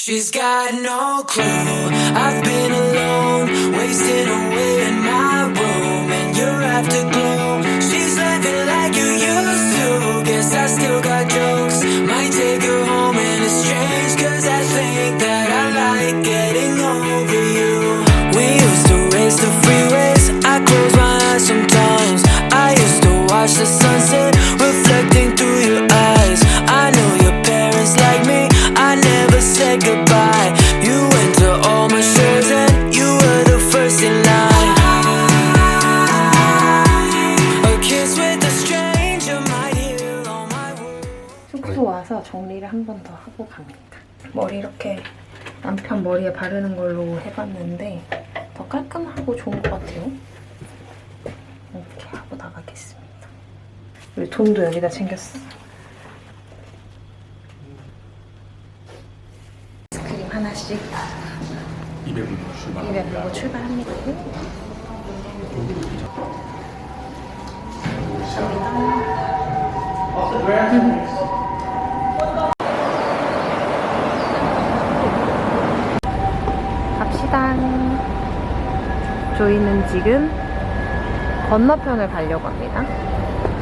She's got no clue. I've been alone, wasting away in my room, and you're afterglow. She's laughing like you used to. Guess I still got jokes. Might take her home, and it's strange, cause I think that I like getting over you. We used to race the freeways. I close my eyes sometimes. I used to watch the sunset reflecting through your eyes. I know your parents like me. I never said goodbye. You went to all my shows and you were the first in line. A kiss with a stranger might heal all my wounds. 숙소 와서 정리를 한 번 더 하고 갑니다. 머리 이렇게 남편 머리에 바르는 걸로 해봤는데 더 깔끔하고 좋은 것 같아요. 이렇게 하고 나가겠습니다. 그리고 돈도 여기다 챙겼어. 아이스크림 하나씩 200분 출발합니다. 200으로 출발합니다. 갑시다. 저희는 지금 건너편을 가려고 합니다.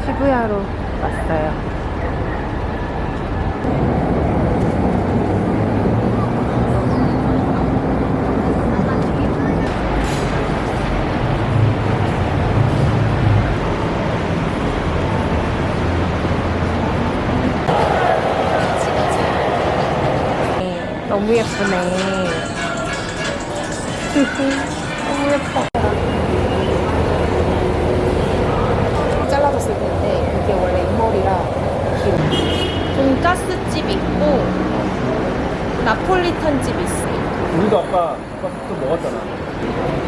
시부야로 왔어요. 너무 예쁘네. 너무 예뻐. 잘라줬을 텐데 이게 원래 윗머리라 길어. 돈가스집 있고 나폴리탄 집 있어요. 우리도 아까 또 먹었잖아.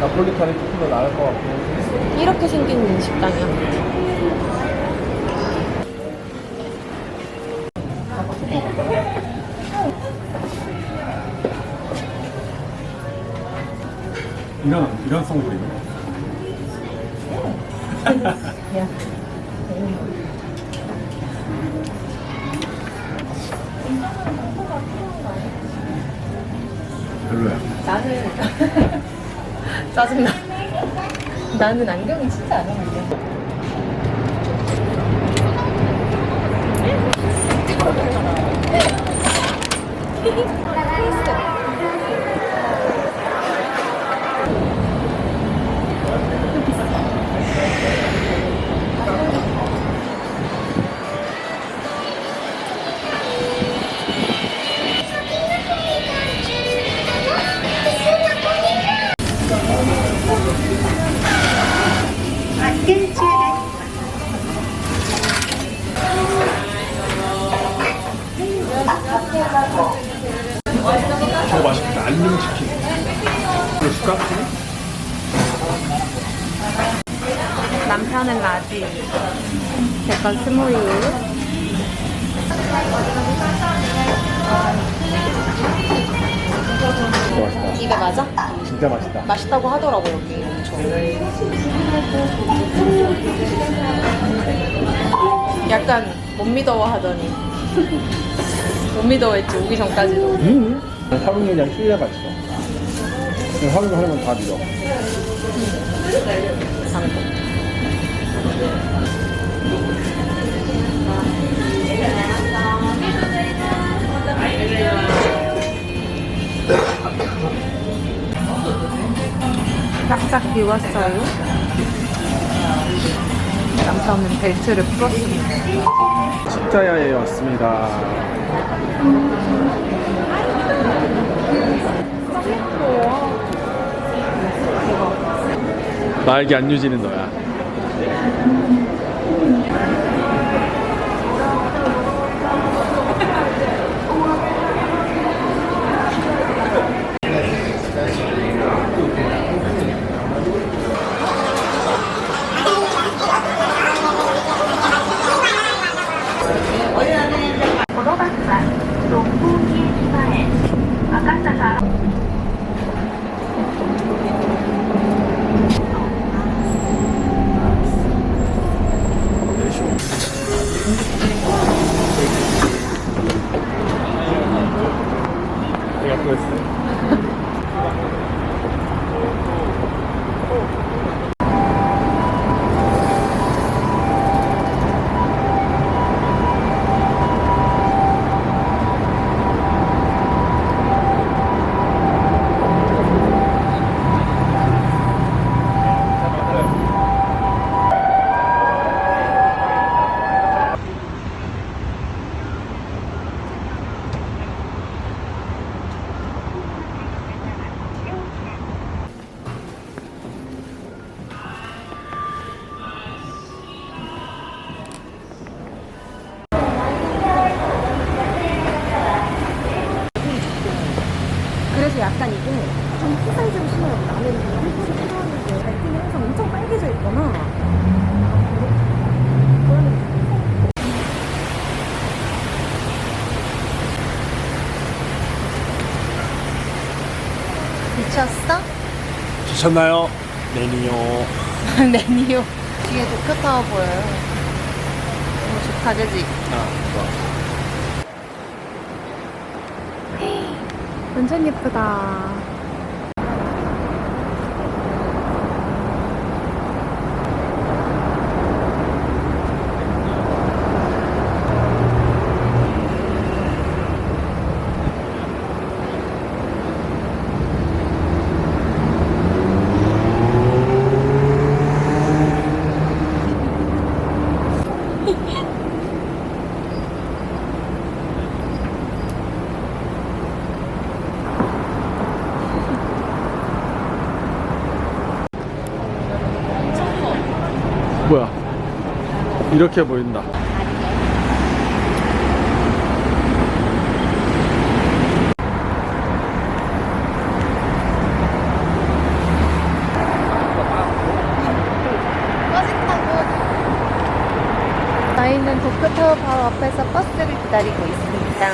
나폴리탄이 조금 더 나을 것 같고. 이렇게 생긴 식당이야. 이런 성물이네. 야. 별로야. 나는 짜증나. 나는 안경이 진짜 안 어울려. 저거 맛있겠다. 알림치킨. 이거 줄까? 남편은 라지, 제 건 스몰이에요. 진짜 맛있다. 입에 맞아? 진짜 맛있다. 맛있다고 하더라고 여기 엄청. 약간 못 믿어워 하더니 못 믿어했지 오기 전까지도. 화면 그냥 찔려 맛있어. 그냥 화면 하면 다 믿어. 방금. 싹싹 비웠어요. 남편은 벨트를 풀었습니다. 십자야에 왔습니다. 날개 안유지는 너야. 내가 그랬어. 그래서 약간 이게 좀 큰 사이즈로 신어요. 나는 일부러 신었는데 발등이 항상 엄청 빨개져 있거나. 미쳤어? 지쳤나요? 매니오. 매니오. 뒤에 도쿄타워 보여요. 너무 좋다, 그지? 좋아. 완전 예쁘다. 뭐야? 이렇게 보인다. 꺼진다고. 저희는 도쿄타워 바로 앞에서 버스를 기다리고 있습니다.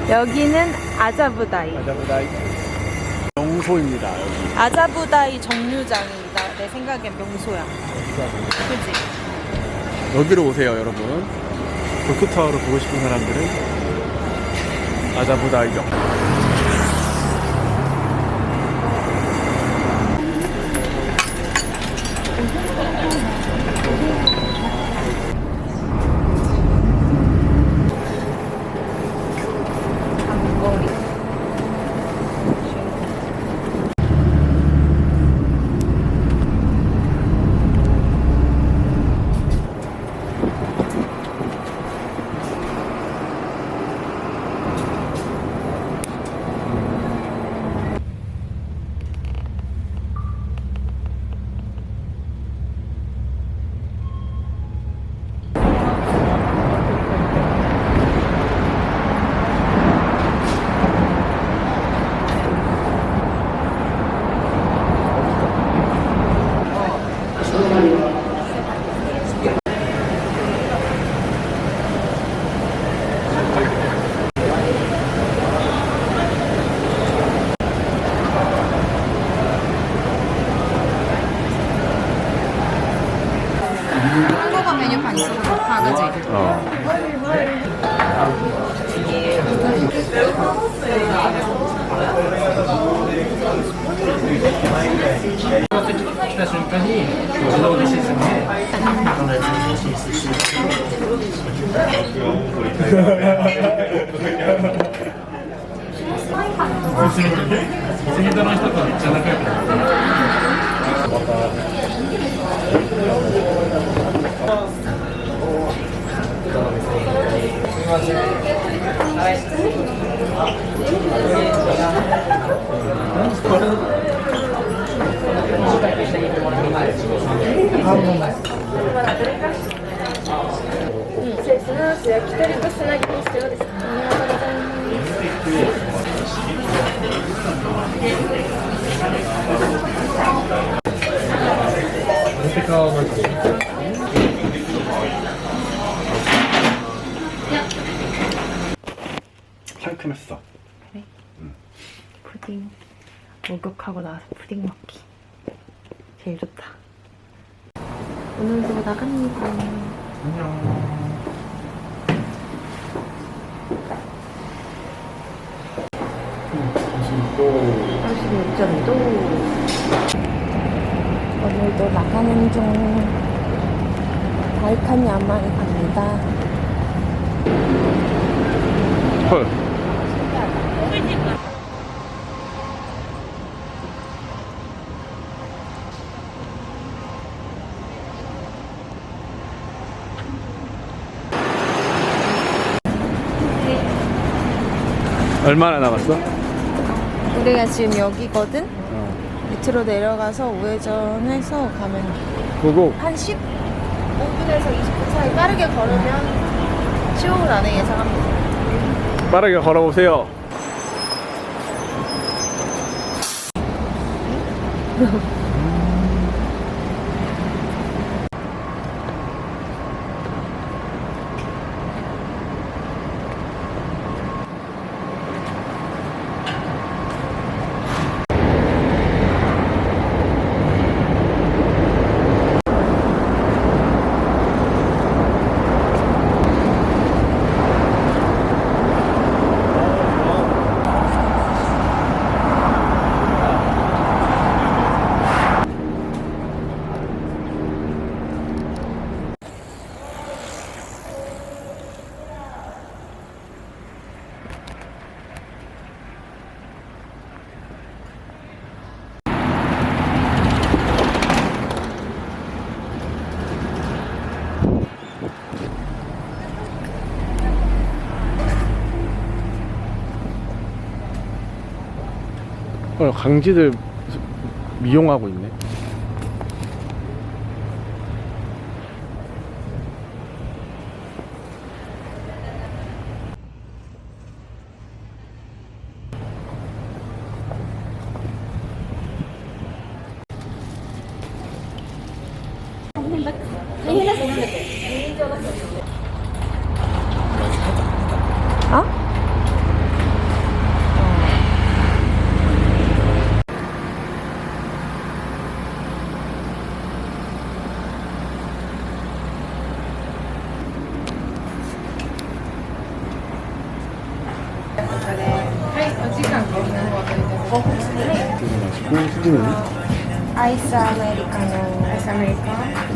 여기는 아자부다이. 아자부다이 명소입니다. 여기. 아자부다이 정류장입니다. 내 생각엔 명소야. 그치? 여기로 오세요, 여러분. 도쿄타워를 보고 싶은 사람들은 아자부다이역. 한국어 메뉴판 있어서 좋다, 그지? 상큼했어. 그래? 푸딩 목욕하고 나서 푸딩 먹기 제일 좋다. 오늘도 나갑니다. 안녕. 36.2도. 오늘도 나가는 중. 발칸 야마에 갑니다. 헐. 얼마나 남았어? 우리가 지금 여기거든? 밑으로 내려가서 우회전해서 가면 그거 한 15분에서 20분 사이 빠르게 걸으면 15분 안에 예상합니다. 빠르게 걸어보세요. 강지들 미용하고 있네. 어? 수진은? 아이스 아메리카노. 아이스 아메리카노.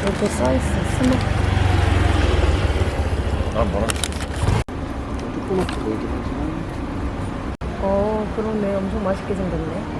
이렇게 써있어. 스모크. 난 뭐라 조그맣게 보이긴 하지만 그러네. 엄청 맛있게 생겼네.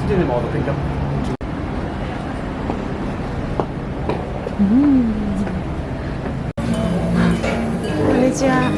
수진이 먹어도 땡겨? 돼지야.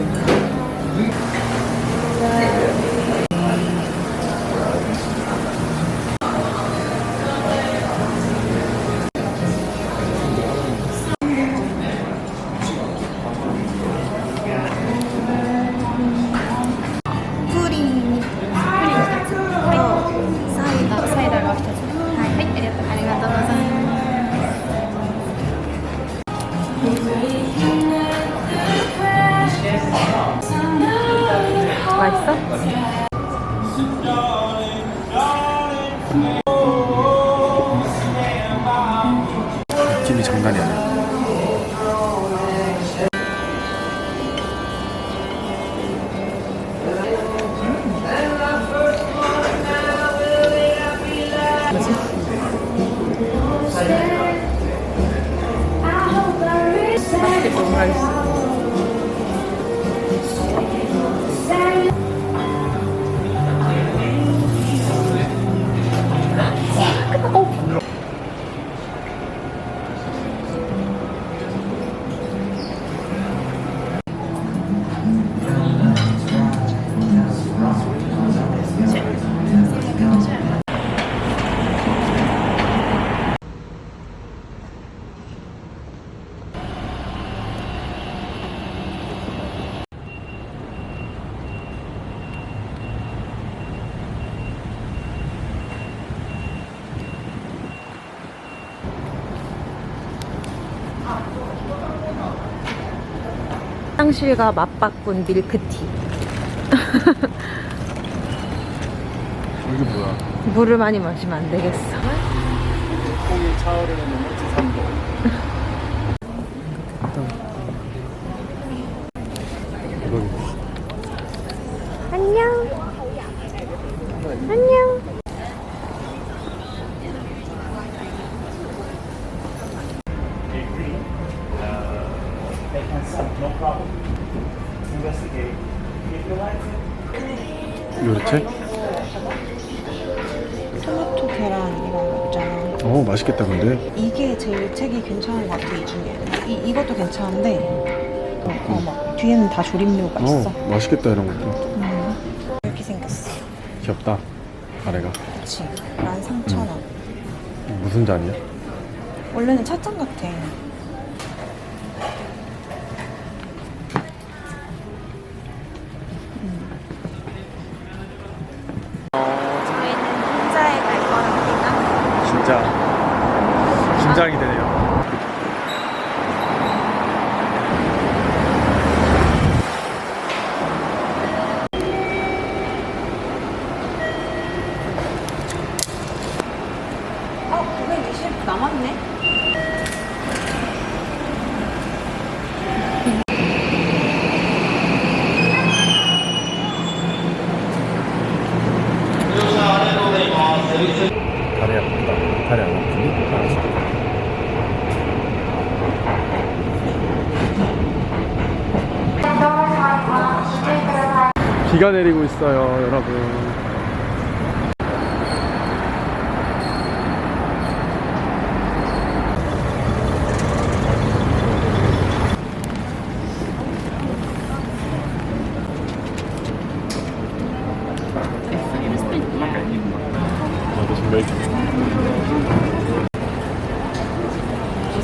화장실과 맞바꾼 밀크티. 이게 뭐야? 물을 많이 마시면 안 되겠어. 콩이 차오르는 모찌 산도. 안녕. 안녕. 요리책? 토마토 계란 이런 거 있잖아. 맛있겠다 근데. 이게 제일 책이 괜찮은 것 같아, 이 중에. 이것도 괜찮은데 막 뒤에는 다 조림류가 있어. 맛있겠다 이런 것도. 이렇게 생겼어. 귀엽다. 아래가. 그치. 13,000원. 무슨 잔이야? 원래는 찻잔 같아. 저희는 혼자에 갈 거랍니다. 진짜 긴장이 되네요. 어, 920 남았네? 다리 아프다. 다리 안 아프니? 비가 내리고 있어요, 여러분. 나도 정말 이제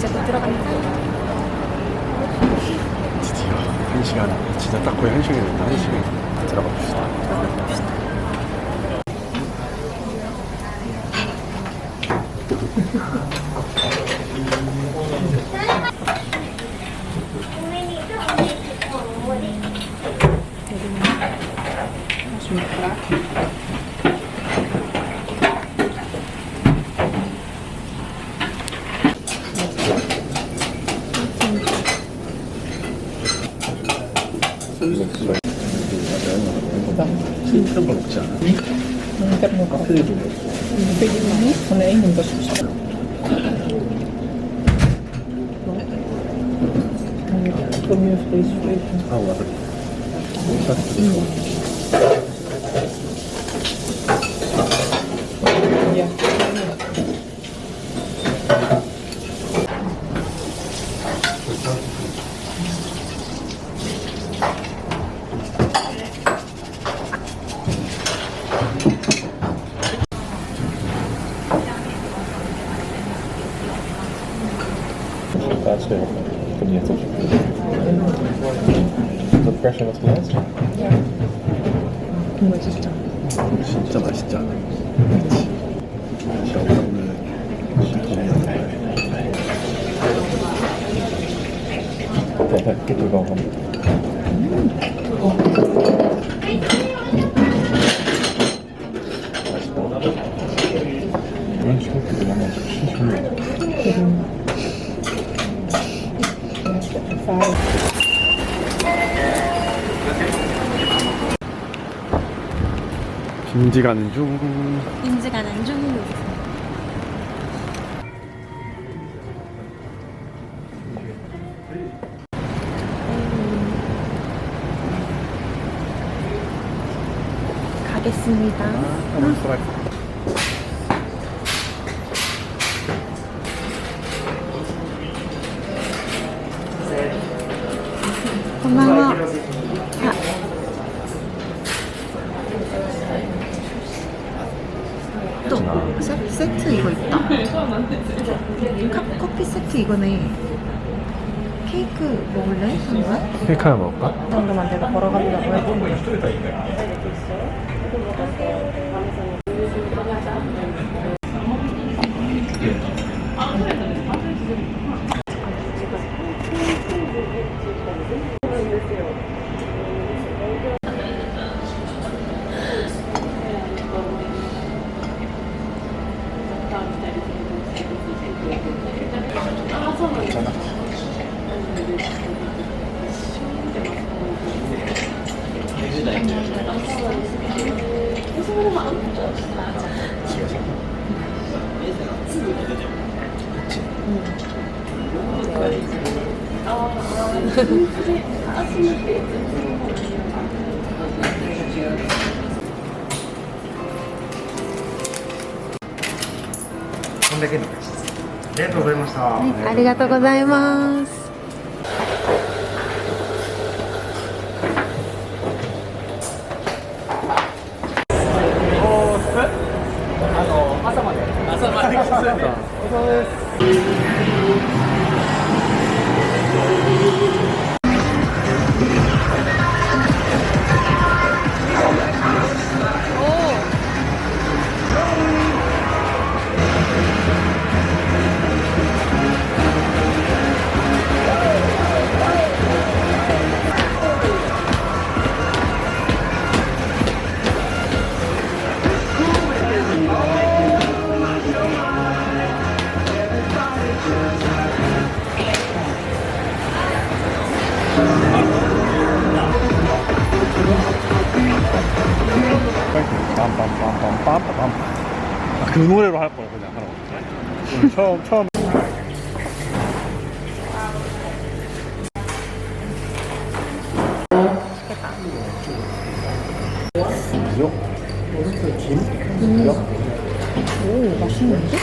곧 들어간다. 드디어 1시간, 진짜 딱 거의 1시간이 됐다. 1시간 들어가 봅시다. 힘든 거 먹지 않아? 아, 맞아. That's fair. Couldn't you touch The pressure was nice. 맛있죠? 진짜 맛있지 않아? 그치? 맛이 없는 Get to go home. 이런 식으로 그냥 신선해. 빈지 가는 중. 인지 가는 중. 가겠습니다. 고마워. 또 세트 이거 있다. 커피 세트 이거네. 케이크 먹을래? 한번? 케이크 하나 먹을까? 이 정도만 내가 걸어가려고 해도. こんだけの感じです。ありがとうございました。ありがとうございます。朝まで来てくれた。お疲れ様です。빰빰빰빰빰빰빰. 그 노래로 할 걸 그냥 하라고. 처음. 미역? 김? 미역? 오, 맛있는데?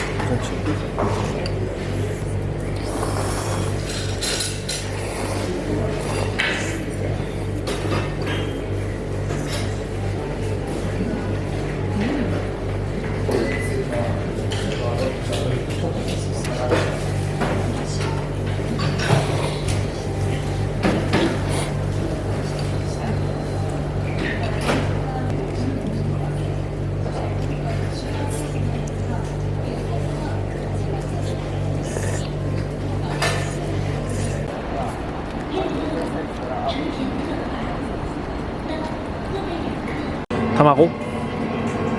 담하고?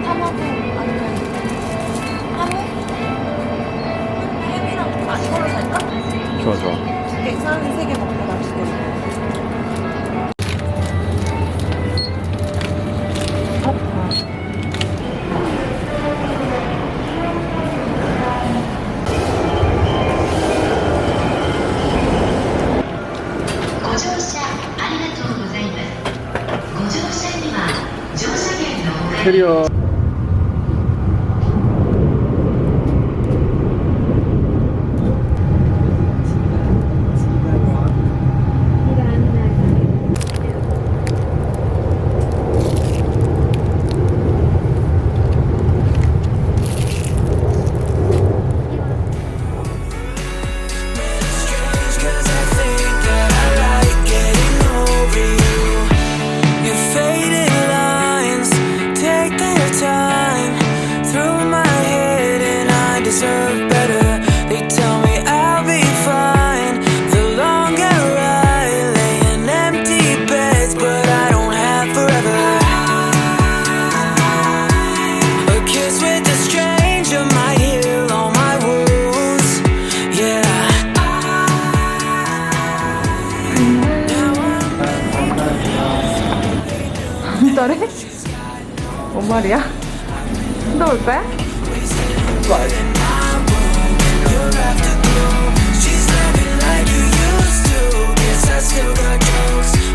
탐하고 아니면 한우? 햄이랑 이걸로 살까? 좋아 좋아. 싼 3개 먹고 맛있겠네. 캐리어. 진짜래? 뭔 말이야? 너 올 거야? She's living like you used to. Guess I still got jokes.